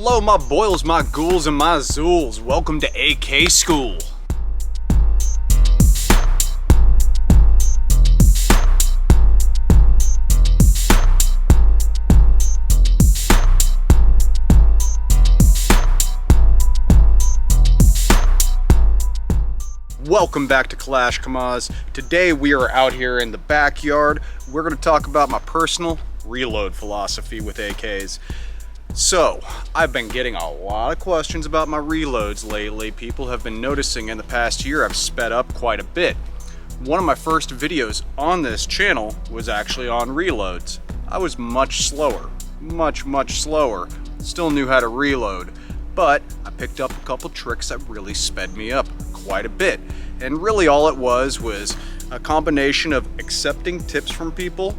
Hello my boils, my ghouls, and my zools. Welcome to AK School. Welcome back to Kalash. Today we are out here in the backyard. We're going to talk about my personal reload philosophy with AKs. So, I've been getting a lot of questions about my reloads lately. People have been noticing in the past year I've sped up quite a bit. One of my first videos on this channel was actually on reloads. I was much slower, much slower. Still knew how to reload, but I picked up a couple tricks that really sped me up quite a bit. And really all it was a combination of accepting tips from people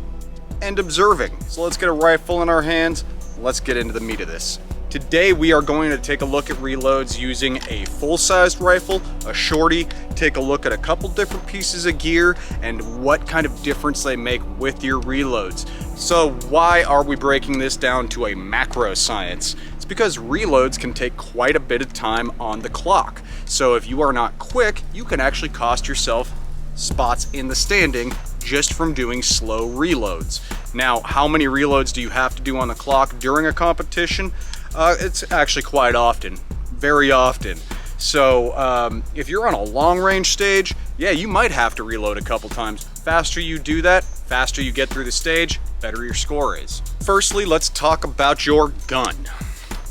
and observing. So let's get a rifle in our hands. Let's get into the meat of this. Today we are going to take a look at reloads using a full-sized rifle, a shorty, take a look at a couple different pieces of gear and what kind of difference they make with your reloads. So why are we breaking this down to a macro science? It's because reloads can take quite a bit of time on the clock. So if you are not quick, you can actually cost yourself spots in the standing just from doing slow reloads. Now, how many reloads do you have to do on the clock during a competition? It's actually quite often, very often. So if you're on a long range stage, yeah, you might have to reload a couple times. Faster you do that, faster you get through the stage, better your score is. Firstly, let's talk about your gun.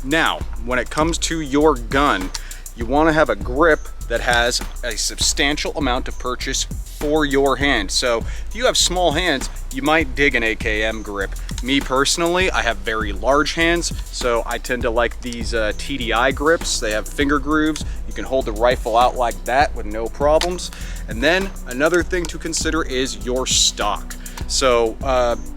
Now, when it comes to your gun, you want to have a grip that has a substantial amount of purchase for your hand. So if you have small hands, you might dig an AKM grip. Me personally, I have very large hands, so I tend to like these TDI grips. They have finger grooves. You can hold the rifle out like that with no problems. And then another thing to consider is your stock. So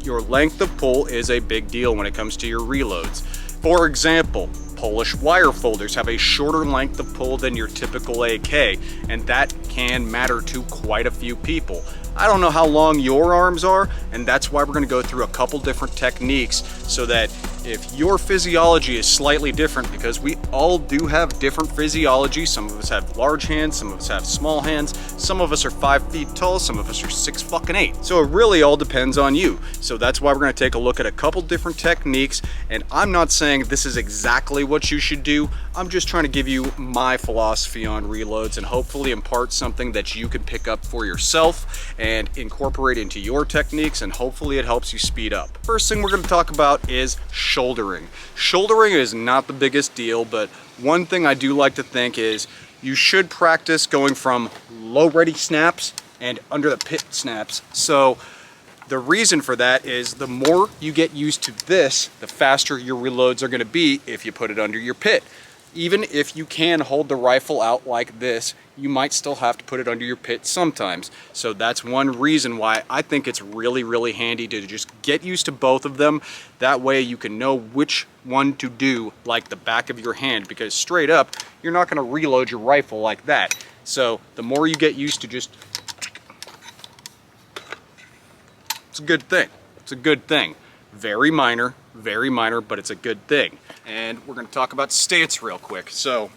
your length of pull is a big deal when it comes to your reloads. For example, Polish wire folders have a shorter length of pull than your typical AK, and that can matter to quite a few people. I don't know how long your arms are, and that's why we're going to go through a couple different techniques so that if your physiology is slightly different, because we all do have different physiology. Some of us have large hands, some of us have small hands, some of us are 5 feet tall, some of us are 6'8". So it really all depends on you. So that's why we're going to take a look at a couple different techniques, and I'm not saying this is exactly what you should do. I'm just trying to give you my philosophy on reloads and hopefully impart something that you can pick up for yourself and incorporate into your techniques, and hopefully it helps you speed up. First thing we're going to talk about is shouldering. Shouldering is not the biggest deal, but one thing I do like to think is you should practice going from low ready snaps and under the pit snaps. So the reason for that is the more you get used to this, the faster your reloads are going to be if you put it under your pit. Even if you can hold the rifle out like this, you might still have to put it under your pit sometimes. So that's one reason why I think it's really handy to just get used to both of them. That way you can know which one to do like the back of your hand, because straight up, you're not going to reload your rifle like that. So the more you get used to just, it's a good thing. It's a good thing. Very minor, but it's a good thing. And we're going to talk about stance real quick. So you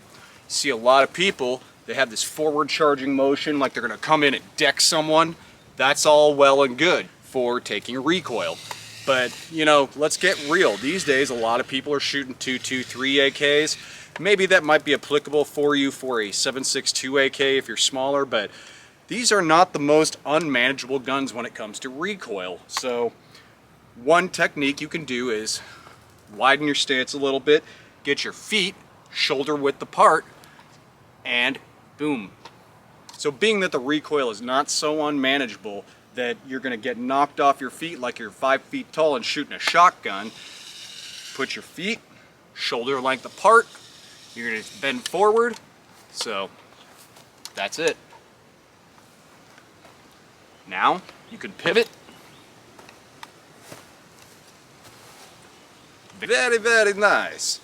see a lot of people, they have this forward charging motion like they're going to come in and deck someone. That's all well and good for taking recoil. But, you know, let's get real. These days, a lot of people are shooting 2.23 AKs. Maybe that might be applicable for you for a 7.62 AK if you're smaller, but these are not the most unmanageable guns when it comes to recoil. So one technique you can do is widen your stance a little bit, get your feet shoulder width apart, and boom. So being that the recoil is not so unmanageable that you're going to get knocked off your feet like you're 5 feet tall and shooting a shotgun, put your feet shoulder length apart, you're going to bend forward. So that's it. Now you can pivot. Very nice.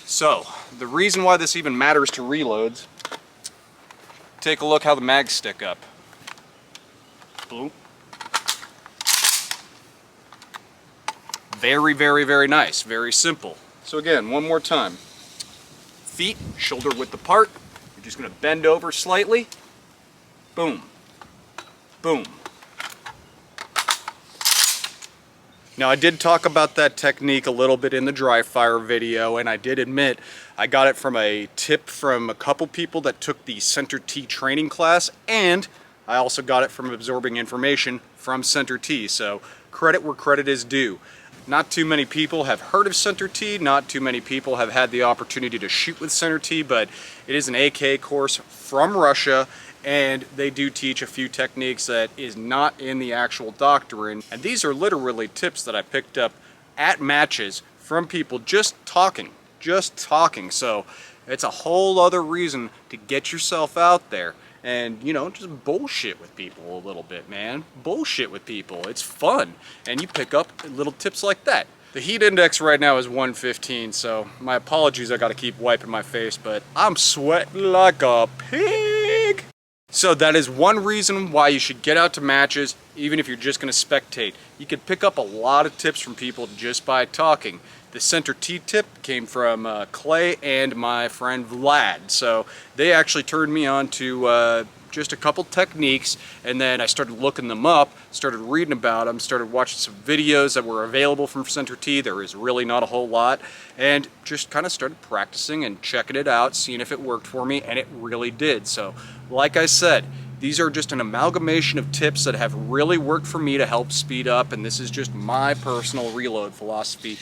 So the reason why this even matters to reloads, take a look how the mags stick up. Boom. Very nice, very simple. So again, one more time. Feet shoulder width apart. You're just going to bend over slightly. Boom. Boom. Now I did talk about that technique a little bit in the dry fire video, and I did admit I got it from a tip from a couple people that took the Center T training class, and I also got it from absorbing information from Center T, so credit where credit is due. Not too many people have heard of Center T, not too many people have had the opportunity to shoot with Center T, but it is an AK course from Russia, and they do teach a few techniques that is not in the actual doctrine. And these are literally tips that I picked up at matches from people just talking. So it's a whole other reason to get yourself out there and, you know, just bullshit with people a little bit, man. Bullshit with people. It's fun. And you pick up little tips like that. The heat index right now is 115, so my apologies, I gotta keep wiping my face, but I'm sweating like a pig. So that is one reason why you should get out to matches, even if you're just going to spectate. You can pick up a lot of tips from people just by talking. The Center T tip came from Clay and my friend Vlad. So they actually turned me on to just a couple techniques, and then I started looking them up, started reading about them, started watching some videos that were available from Center T. There is really not a whole lot, and just kind of started practicing and checking it out, seeing if it worked for me, and it really did. So like I said, these are just an amalgamation of tips that have really worked for me to help speed up, and this is just my personal reload philosophy.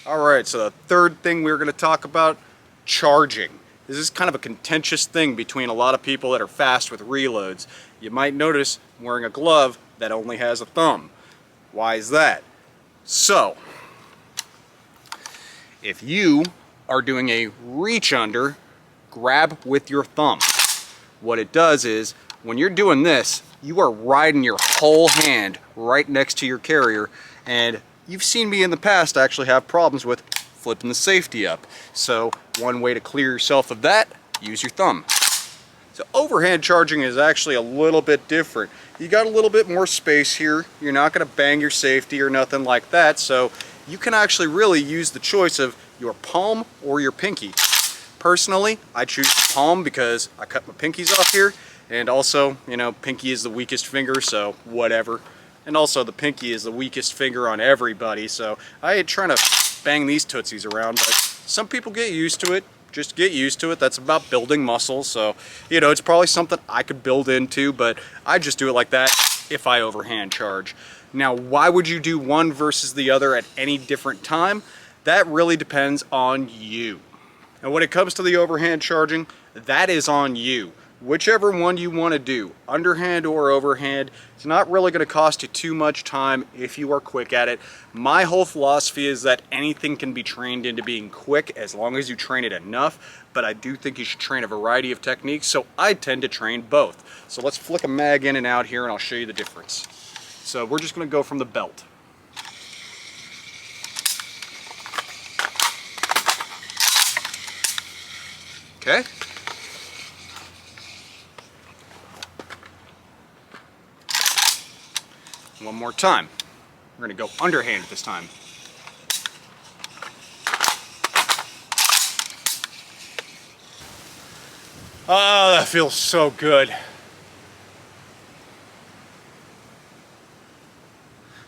Alright, so the third thing we're going to talk about, charging. This is kind of a contentious thing between a lot of people that are fast with reloads. You might notice I'm wearing a glove that only has a thumb. Why is that? So, if you are doing a reach under, grab with your thumb. What it does is, when you're doing this, you are riding your whole hand right next to your carrier, and you've seen me in the past actually have problems with flipping the safety up. So one way to clear yourself of that, use your thumb. So overhand charging is actually a little bit different. You got a little bit more space here. You're not going to bang your safety or nothing like that. So you can actually really use the choice of your palm or your pinky. Personally, I choose the palm because I cut my pinkies off here, and also, you know, pinky is the weakest finger, so whatever. And also the pinky is the weakest finger on everybody, so I ain't trying to bang these tootsies around, but some people get used to it. Just get used to it. That's about building muscle, so, you know, it's probably something I could build into, but I just do it like that if I overhand charge. Now, why would you do one versus the other at any different time? That really depends on you. And when it comes to the overhand charging, that is on you. Whichever one you want to do, underhand or overhand, it's not really going to cost you too much time if you are quick at it. My whole philosophy is that anything can be trained into being quick as long as you train it enough, but I do think you should train a variety of techniques, so I tend to train both. So let's flick a mag in and out here and I'll show you the difference. So we're just going to go from the belt. Okay? One more time. We're going to go underhand this time. Oh, that feels so good.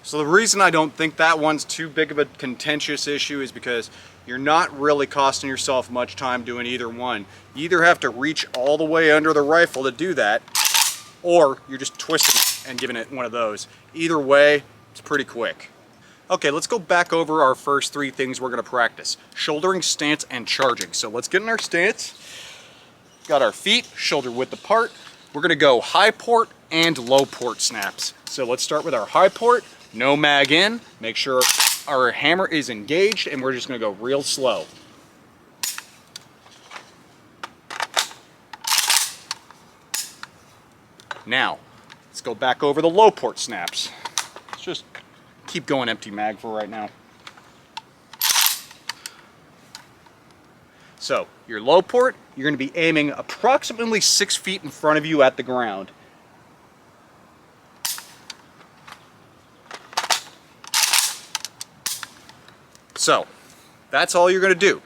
So the reason I don't think that one's too big of a contentious issue is because you're not really costing yourself much time doing either one. You either have to reach all the way under the rifle to do that, or you're just twisting and giving it one of those. Either way, it's pretty quick. Okay, let's go back over our first three things we're going to practice. Shouldering, stance, and charging. So let's get in our stance. Got our feet shoulder width apart. We're going to go high port and low port snaps. So let's start with our high port. No mag in. Make sure our hammer is engaged, and we're just going to go real slow. Now, let's go back over the low port snaps. Let's just keep going empty mag for right now. So, your low port, you're going to be aiming approximately 6 feet in front of you at the ground. So, That's all you're gonna do.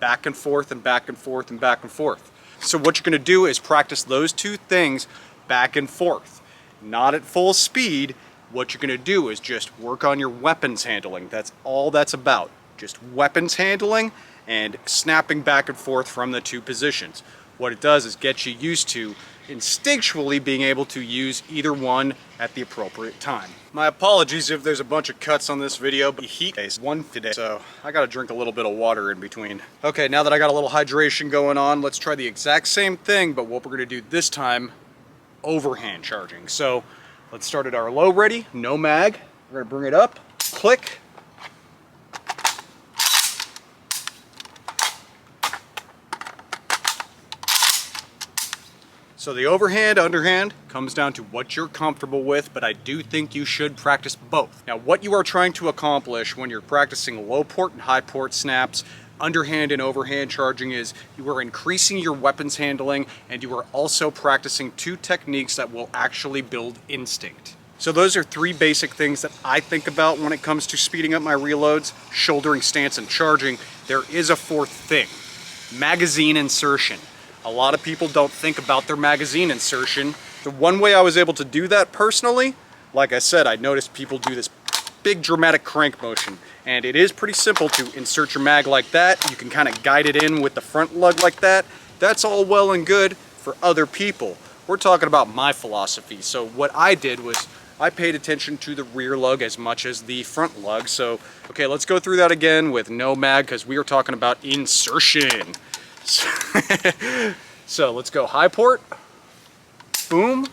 Back and forth and back and forth and back and forth. So what you're gonna do is practice those two things back and forth. Not at full speed. What you're gonna do is just work on your weapons handling. That's all that's about. Just weapons handling and snapping back and forth from the two positions. What it does is get you used to instinctually being able to use either one at the appropriate time. My apologies if there's a bunch of cuts on this video, but heat is one today, so I gotta drink a little bit of water in between. Okay, now that I got a little hydration going on, let's try the exact same thing, but what we're gonna do this time, overhand charging. So let's start at our low ready, no mag. We're gonna bring it up, click. So the overhand, underhand comes down to what you're comfortable with, but I do think you should practice both. Now, what you are trying to accomplish when you're practicing low port and high port snaps, underhand and overhand charging, is you are increasing your weapons handling, and you are also practicing two techniques that will actually build instinct. So those are three basic things that I think about when it comes to speeding up my reloads: shouldering, stance, and charging. There is a fourth thing: magazine insertion. A lot of people don't think about their magazine insertion. The one way I was able to do that personally, like I said, I noticed people do this big dramatic crank motion, and it is pretty simple to insert your mag like that. You can kind of guide it in with the front lug like that. That's all well and good for other people. We're talking about my philosophy. So what I did was I paid attention to the rear lug as much as the front lug. So, okay, let's go through that again with no mag, because we are talking about insertion. So let's go high port, boom.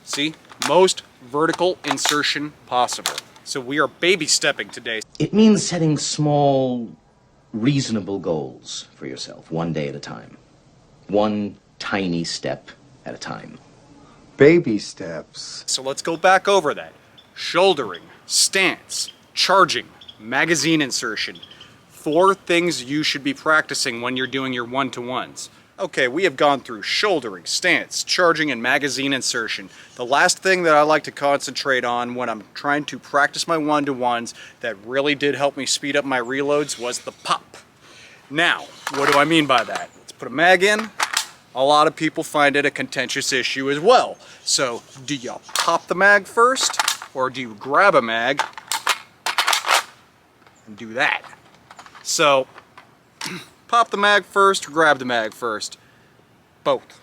See, most vertical insertion possible. So we are baby stepping today. It means setting small, reasonable goals for yourself, one day at a time. One tiny step at a time. Baby steps. So let's go back over that. Shouldering, stance, charging, magazine insertion. 4 things you should be practicing when you're doing your one-to-ones. Okay, we have gone through shouldering, stance, charging, and magazine insertion. The last thing that I like to concentrate on when I'm trying to practice my one-to-ones that really did help me speed up my reloads was the pop. Now, what do I mean by that? Let's put a mag in. A lot of people find it a contentious issue as well. So, do you pop the mag first, or do you grab a mag and do that? So, pop the mag first, or grab the mag first. Both.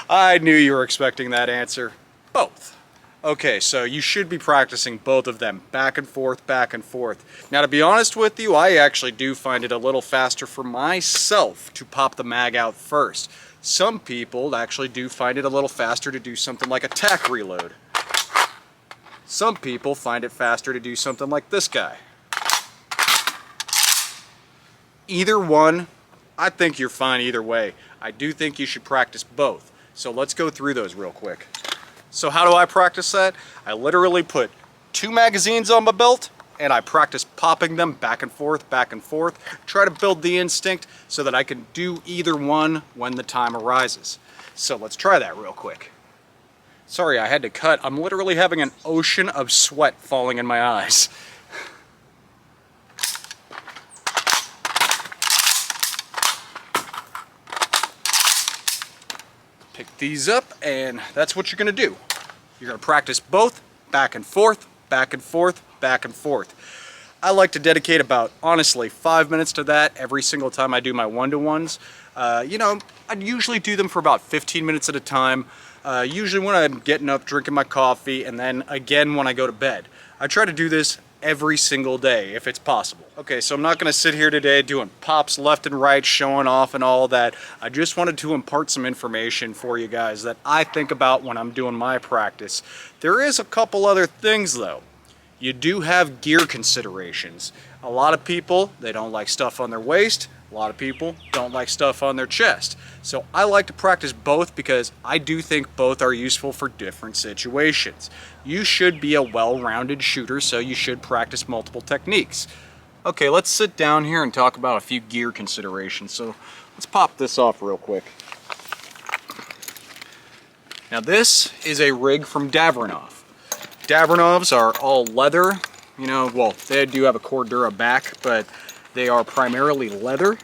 I knew you were expecting that answer. Both. Okay, so you should be practicing both of them, back and forth, back and forth. Now, to be honest with you, I actually do find it a little faster for myself to pop the mag out first. Some people actually do find it a little faster to do something like a tack reload. Some people find it faster to do something like this guy. Either one, I think you're fine either way. I do think you should practice both. So let's go through those real quick. So how do I practice that? I literally put 2 magazines on my belt, and I practice popping them back and forth, try to build the instinct so that I can do either one when the time arises. So let's try that real quick. Sorry, I had to cut. I'm literally having an ocean of sweat falling in my eyes. Pick these up, and that's what you're gonna do. You're gonna practice both, back and forth, back and forth, back and forth. I like to dedicate about, honestly, 5 minutes to that every single time I do my one-to-ones. You know, I usually do them for about 15 minutes at a time. Usually when I'm getting up, drinking my coffee, and then again when I go to bed. I try to do this every single day if it's possible. Okay, so I'm not gonna sit here today doing pops left and right, showing off and all that. I just wanted to impart some information for you guys that I think about when I'm doing my practice. There is a couple other things though. You do have gear considerations. A lot of people, they don't like stuff on their waist. A lot of people don't like stuff on their chest. So I like to practice both because I do think both are useful for different situations. You should be a well-rounded shooter, so you should practice multiple techniques. Okay, let's sit down here and talk about a few gear considerations. So let's pop this off real quick. Now this is a rig from Davrinoff. Davernovs are all leather. You know, well, they do have a Cordura back, but they are primarily leather.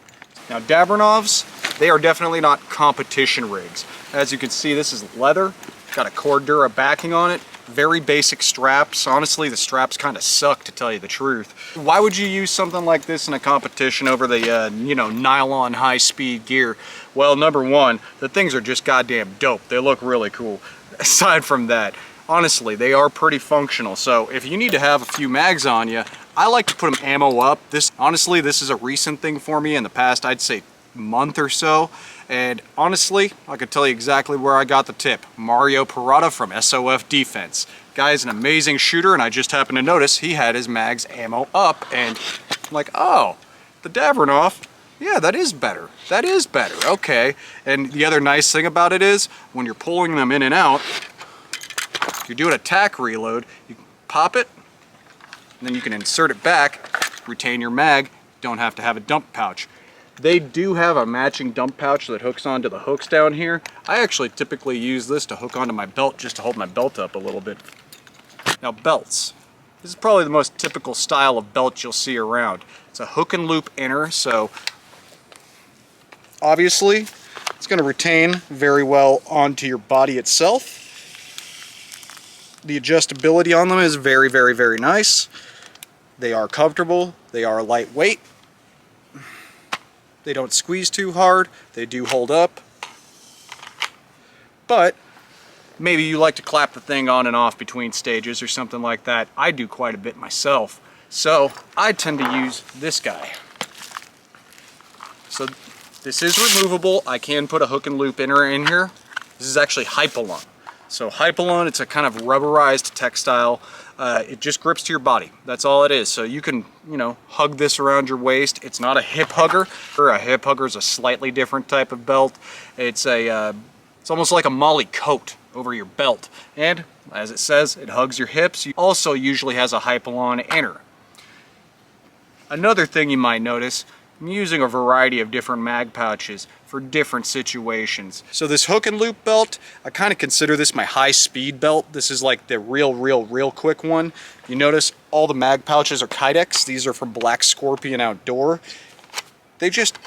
Now, Davernovs, they are definitely not competition rigs. As you can see, this is leather, got a Cordura backing on it, very basic straps. Honestly, the straps kind of suck, to tell you the truth. Why would you use something like this in a competition over the, you know, nylon high-speed gear? Well, number one, the things are just goddamn dope. They look really cool. Aside from that, honestly, they are pretty functional. So if you need to have a few mags on you, I like to put them ammo up. Honestly, this is a recent thing for me. In the past, I'd say month or so. And honestly, I could tell you exactly where I got the tip. Mario Parada from SOF Defense. Guy's an amazing shooter, and I just happened to notice he had his mags ammo up, and I'm like, oh, the Davernov, yeah, that is better. That is better, okay. And the other nice thing about it is, when you're pulling them in and out, you're doing a tack reload, you pop it, and then you can insert it back, retain your mag, don't have to have a dump pouch. They do have a matching dump pouch that hooks onto the hooks down here. I actually typically use this to hook onto my belt just to hold my belt up a little bit. Now, belts. This is probably the most typical style of belt you'll see around. It's a hook and loop inner, so obviously it's going to retain very well onto your body itself. The adjustability on them is very, very, very nice. They are comfortable. They are lightweight. They don't squeeze too hard. They do hold up. But maybe you like to clap the thing on and off between stages or something like that. I do quite a bit myself. So I tend to use this guy. So this is removable. I can put a hook and loop inner in here. This is actually Hypalon. So Hypalon, it's a kind of rubberized textile. It just grips to your body. That's all it is. So you can, you know, hug this around your waist. It's not a hip hugger. A hip hugger is a slightly different type of belt. It's almost like a molly coat over your belt. And as it says, it hugs your hips. It also usually has a Hypalon inner. Another thing you might notice, I'm using a variety of different mag pouches for different situations. So this hook and loop belt, I kind of consider this my high speed belt. This is like the real quick one. You notice all the mag pouches are Kydex. These are from Black Scorpion Outdoor. They just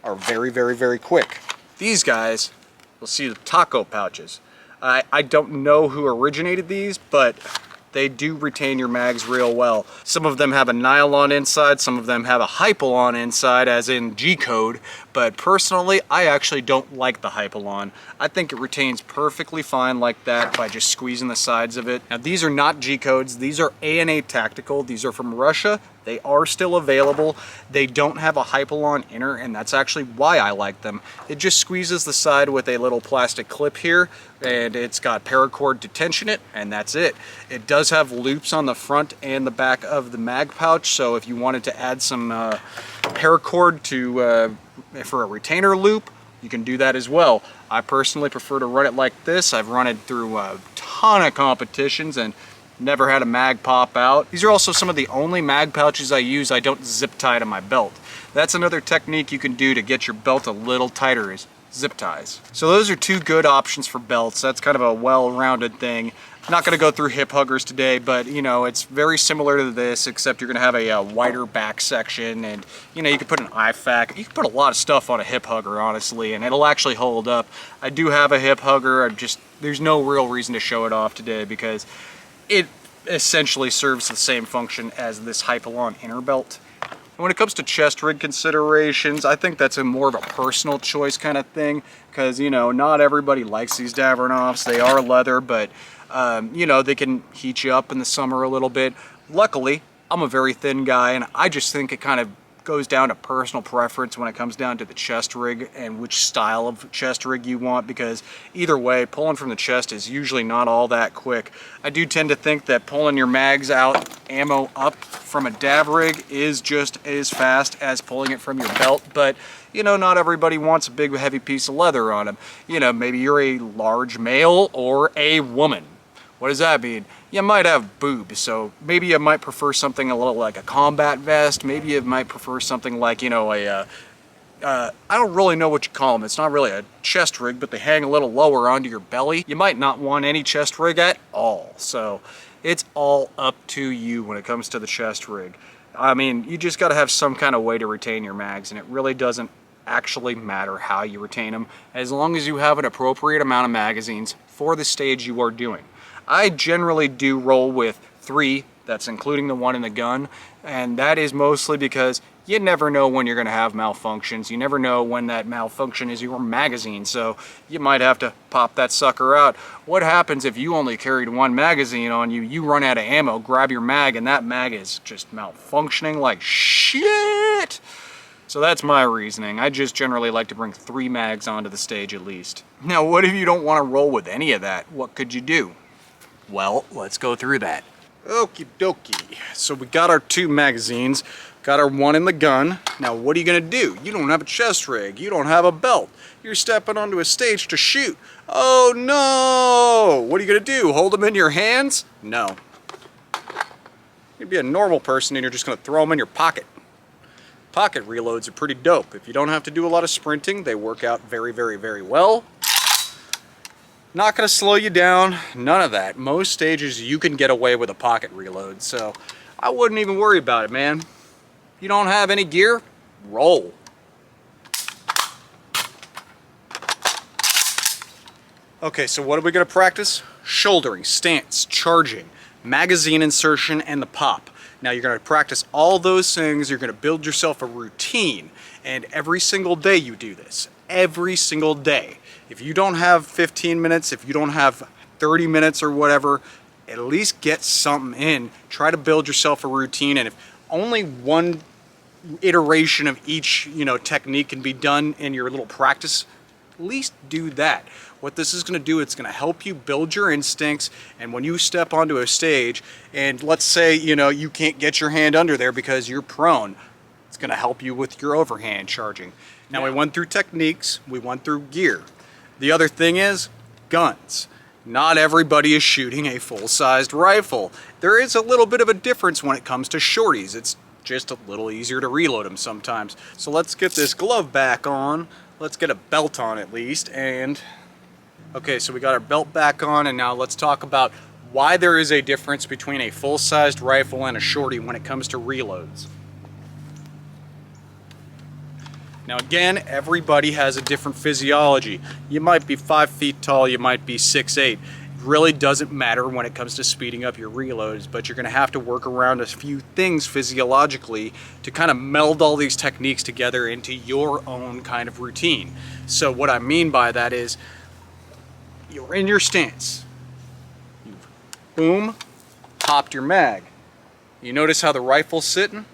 are very, very, very quick. These guys, you'll see the taco pouches. I don't know who originated these, but they do retain your mags real well. Some of them have a nylon inside, some of them have a Hypalon inside, as in G-code, but personally, I actually don't like the Hypalon. I think it retains perfectly fine like that by just squeezing the sides of it. Now, these are not G-codes, these are A&A Tactical, these are from Russia. They are still available. They don't have a Hypalon inner, and that's actually why I like them. It just squeezes the side with a little plastic clip here, and it's got paracord to tension it, and that's it. It does have loops on the front and the back of the mag pouch, so if you wanted to add some paracord to for a retainer loop, you can do that as well. I personally prefer to run it like this. I've run it through a ton of competitions and never had a mag pop out. These are also some of the only mag pouches I use I don't zip tie to my belt. That's another technique you can do to get your belt a little tighter, is zip ties. So those are two good options for belts. That's kind of a well-rounded thing. I'm not going to go through hip huggers today, but you know, it's very similar to this, except you're going to have a wider back section, and you know, you can put an IFAC. You can put a lot of stuff on a hip hugger, honestly, and it'll actually hold up. I do have a hip hugger. There's no real reason to show it off today because it essentially serves the same function as this Hypalon inner belt. And when it comes to chest rig considerations, I think that's more of a personal choice kind of thing, because you know, not everybody likes these Davernovs. They are leather, but you know, they can heat you up in the summer a little bit. Luckily, I'm a very thin guy, and I just think it kind of goes down to personal preference when it comes down to the chest rig and which style of chest rig you want, because either way, pulling from the chest is usually not all that quick. I do tend to think that pulling your mags out, ammo up from a Dav rig is just as fast as pulling it from your belt, but you know, not everybody wants a big heavy piece of leather on them. You know, maybe you're a large male or a woman. What does that mean? You might have boobs, so maybe you might prefer something a little like a combat vest. Maybe you might prefer something like, you know, I don't really know what you call them. It's not really a chest rig, but they hang a little lower onto your belly. You might not want any chest rig at all. So It's all up to you when it comes to the chest rig. I mean, you just got to have some kind of way to retain your mags, and it really doesn't actually matter how you retain them, as long as you have an appropriate amount of magazines for the stage you are doing. I generally do roll with 3, that's including the one in the gun, and that is mostly because you never know when you're going to have malfunctions. You never know when that malfunction is your magazine, so you might have to pop that sucker out. What happens if you only carried 1 magazine on you, you run out of ammo, grab your mag, and that mag is just malfunctioning like shit? So that's my reasoning. I just generally like to bring 3 mags onto the stage at least. Now, what if you don't want to roll with any of that? What could you do? Well, let's go through that. Okie dokie. So we got our 2 magazines, got our 1 in the gun. Now what are you gonna do? You don't have a chest rig, you don't have a belt. You're stepping onto a stage to shoot. Oh no! What are you gonna do? Hold them in your hands? No. You'd be a normal person and you're just gonna throw them in your pocket. Pocket reloads are pretty dope. If you don't have to do a lot of sprinting, they work out very, very, very well. Not going to slow you down, none of that. Most stages you can get away with a pocket reload, so I wouldn't even worry about it, man. You don't have any gear? Roll. Okay, so what are we going to practice? Shouldering, stance, charging, magazine insertion, and the pop. Now you're going to practice all those things, you're going to build yourself a routine, and every single day you do this. Every single day. If you don't have 15 minutes, if you don't have 30 minutes or whatever, at least get something in. Try to build yourself a routine, and if only one iteration of each, technique can be done in your little practice, at least do that. What this is going to do, it's going to help you build your instincts, and when you step onto a stage, and let's say, you can't get your hand under there because you're prone, it's going to help you with your overhand charging. Now, we went through techniques, we went through gear. The other thing is guns. Not everybody is shooting a full-sized rifle. There is a little bit of a difference when it comes to shorties. It's just a little easier to reload them sometimes. So let's get this glove back on. Let's get a belt on at least. And okay, so we got our belt back on, and now let's talk about why there is a difference between a full-sized rifle and a shorty when it comes to reloads. Now again, everybody has a different physiology. You might be 5 feet tall, you might be 6'8". It really doesn't matter when it comes to speeding up your reloads, but you're going to have to work around a few things physiologically to kind of meld all these techniques together into your own kind of routine. So what I mean by that is, you're in your stance. You've boom, popped your mag. You notice how the rifle's sitting?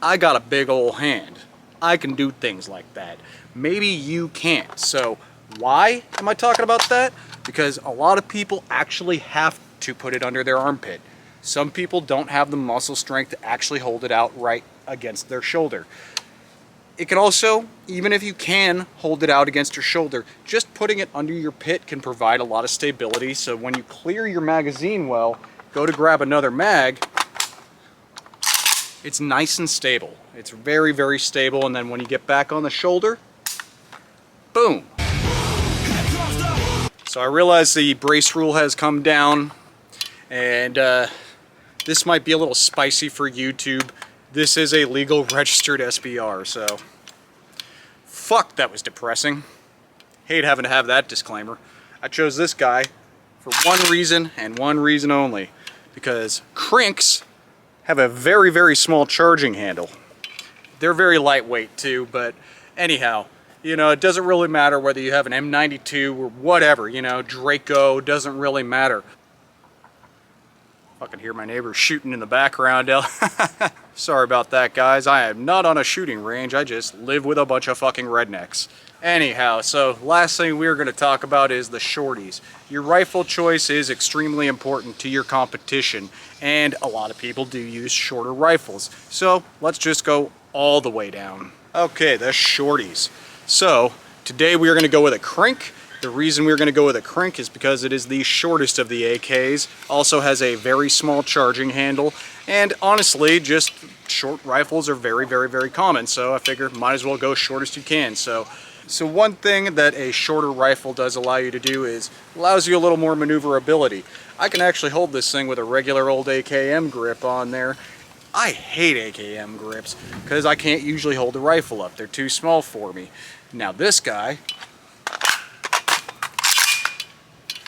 I got a big old hand. I can do things like that. Maybe you can't. So why am I talking about that? Because a lot of people actually have to put it under their armpit. Some people don't have the muscle strength to actually hold it out right against their shoulder. It can also, even if you can hold it out against your shoulder, just putting it under your pit can provide a lot of stability. So when you clear your magazine well, go to grab another mag, it's nice and stable. It's very, very stable, and then when you get back on the shoulder, boom. So I realize the brace rule has come down, and this might be a little spicy for YouTube. This is a legal registered SBR, so fuck, that was depressing. Hate having to have that disclaimer. I chose this guy for one reason and one reason only, because crinks have a very, very small charging handle. They're very lightweight too, but anyhow, it doesn't really matter whether you have an M92 or whatever, Draco, doesn't really matter. I can hear my neighbors shooting in the background. Sorry about that, guys. I am not on a shooting range. I just live with a bunch of fucking rednecks. Anyhow, so last thing we're going to talk about is the shorties. Your rifle choice is extremely important to your competition, and a lot of people do use shorter rifles. So let's just go all the way down. Okay, the shorties. So today we are going to go with a crink. The reason we're going to go with a crink is because it is the shortest of the AKs, also has a very small charging handle, and honestly, just short rifles are very, very, very common, so I figure might as well go shortest you can. So So one thing that a shorter rifle does allow you to do is allows you a little more maneuverability. I can actually hold this thing with a regular old AKM grip on there. I hate AKM grips because I can't usually hold the rifle up. They're too small for me. Now this guy,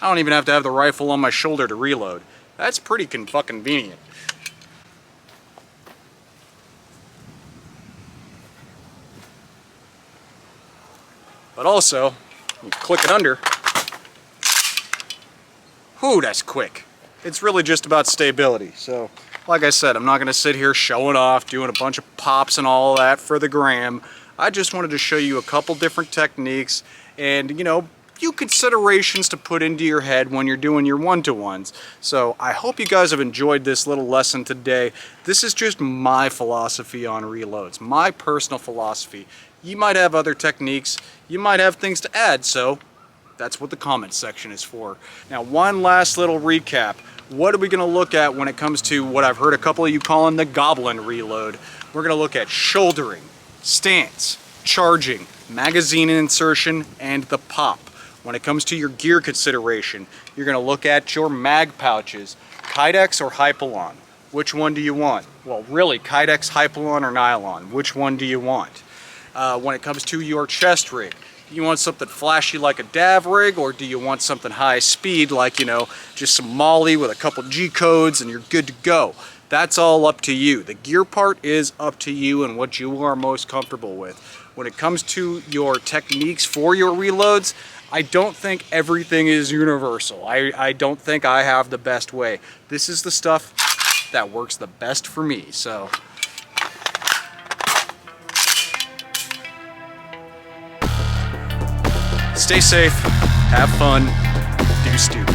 I don't even have to have the rifle on my shoulder to reload. That's pretty fucking convenient. But also, you click it under. Whew, that's quick. It's really just about stability. So, like I said, I'm not going to sit here showing off, doing a bunch of pops and all that for the gram. I just wanted to show you a couple different techniques and, you know, few considerations to put into your head when you're doing your one-to-ones. So I hope you guys have enjoyed this little lesson today. This is just my philosophy on reloads, my personal philosophy. You might have other techniques, you might have things to add, so that's what the comment section is for. Now, one last little recap. What are we going to look at when it comes to what I've heard a couple of you calling the goblin reload? We're going to look at shouldering, stance, charging, magazine insertion, and the pop. When it comes to your gear consideration, you're going to look at your mag pouches, Kydex or Hypalon. Which one do you want? Well, really, Kydex, Hypalon, or nylon? Which one do you want? When it comes to your chest rig, do you want something flashy like a DAV rig, or do you want something high speed like, you know, just some molly with a couple G codes and you're good to go? That's all up to you. The gear part is up to you and what you are most comfortable with. When it comes to your techniques for your reloads, I don't think everything is universal. I don't think I have the best way. This is the stuff that works the best for me, so. Stay safe, have fun, do stupid.